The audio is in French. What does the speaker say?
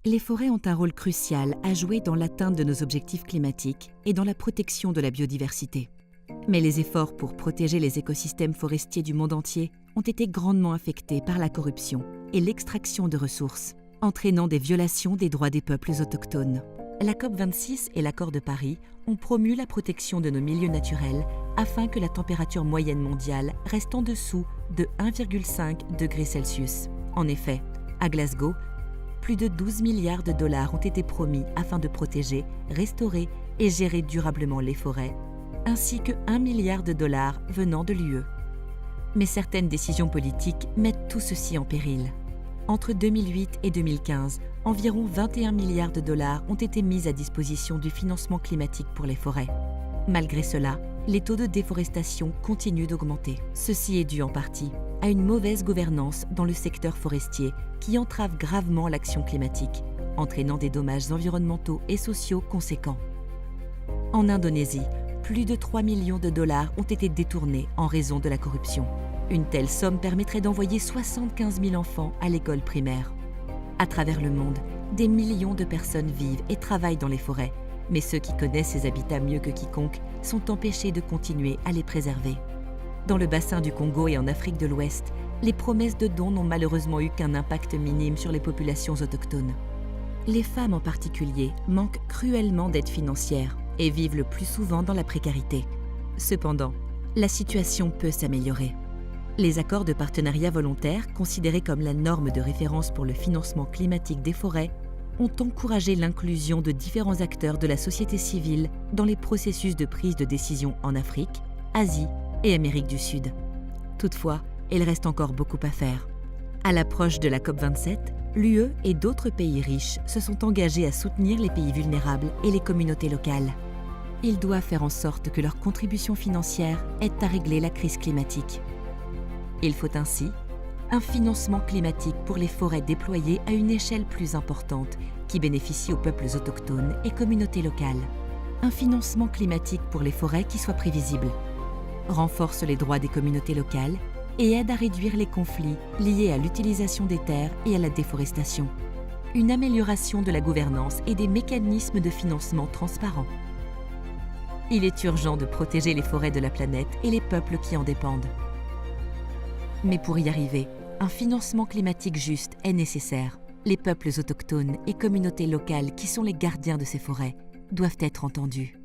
Les forêts ont un rôle crucial à jouer dans l'atteinte de nos objectifs climatiques et dans la protection de la biodiversité. Mais les efforts pour protéger les écosystèmes forestiers du monde entier ont été grandement affectés par la corruption et l'extraction de ressources, entraînant des violations des droits des peuples autochtones. La COP26 et l'Accord de Paris ont promu la protection de nos milieux naturels afin que la température moyenne mondiale reste en dessous de 1,5 degré Celsius. En effet, à Glasgow, plus de 12 milliards de dollars ont été promis afin de protéger, restaurer et gérer durablement les forêts, ainsi que 1 milliard de dollars venant de l'UE. Mais certaines décisions politiques mettent tout ceci en péril. Entre 2008 et 2015, environ 21 milliards de dollars ont été mis à disposition du financement climatique pour les forêts. Malgré cela, les taux de déforestation continuent d'augmenter. Ceci est dû en partie à une mauvaise gouvernance dans le secteur forestier qui entrave gravement l'action climatique, entraînant des dommages environnementaux et sociaux conséquents. En Indonésie, plus de 3 millions de dollars ont été détournés en raison de la corruption. Une telle somme permettrait d'envoyer 75 000 enfants à l'école primaire. À travers le monde, des millions de personnes vivent et travaillent dans les forêts, mais ceux qui connaissent ces habitats mieux que quiconque sont empêchés de continuer à les préserver. Dans le bassin du Congo et en Afrique de l'Ouest, les promesses de dons n'ont malheureusement eu qu'un impact minime sur les populations autochtones. Les femmes en particulier manquent cruellement d'aide financière et vivent le plus souvent dans la précarité. Cependant, la situation peut s'améliorer. Les accords de partenariat volontaire, considérés comme la norme de référence pour le financement climatique des forêts, ont encouragé l'inclusion de différents acteurs de la société civile dans les processus de prise de décision en Afrique, Asie et Amérique du Sud. Toutefois, il reste encore beaucoup à faire. À l'approche de la COP27, l'UE et d'autres pays riches se sont engagés à soutenir les pays vulnérables et les communautés locales. Ils doivent faire en sorte que leur contribution financière aide à régler la crise climatique. Il faut ainsi un financement climatique pour les forêts déployées à une échelle plus importante qui bénéficie aux peuples autochtones et communautés locales. Un financement climatique pour les forêts qui soit prévisible, renforce les droits des communautés locales et aide à réduire les conflits liés à l'utilisation des terres et à la déforestation. Une amélioration de la gouvernance et des mécanismes de financement transparents. Il est urgent de protéger les forêts de la planète et les peuples qui en dépendent. Mais pour y arriver, un financement climatique juste est nécessaire. Les peuples autochtones et communautés locales qui sont les gardiens de ces forêts doivent être entendus.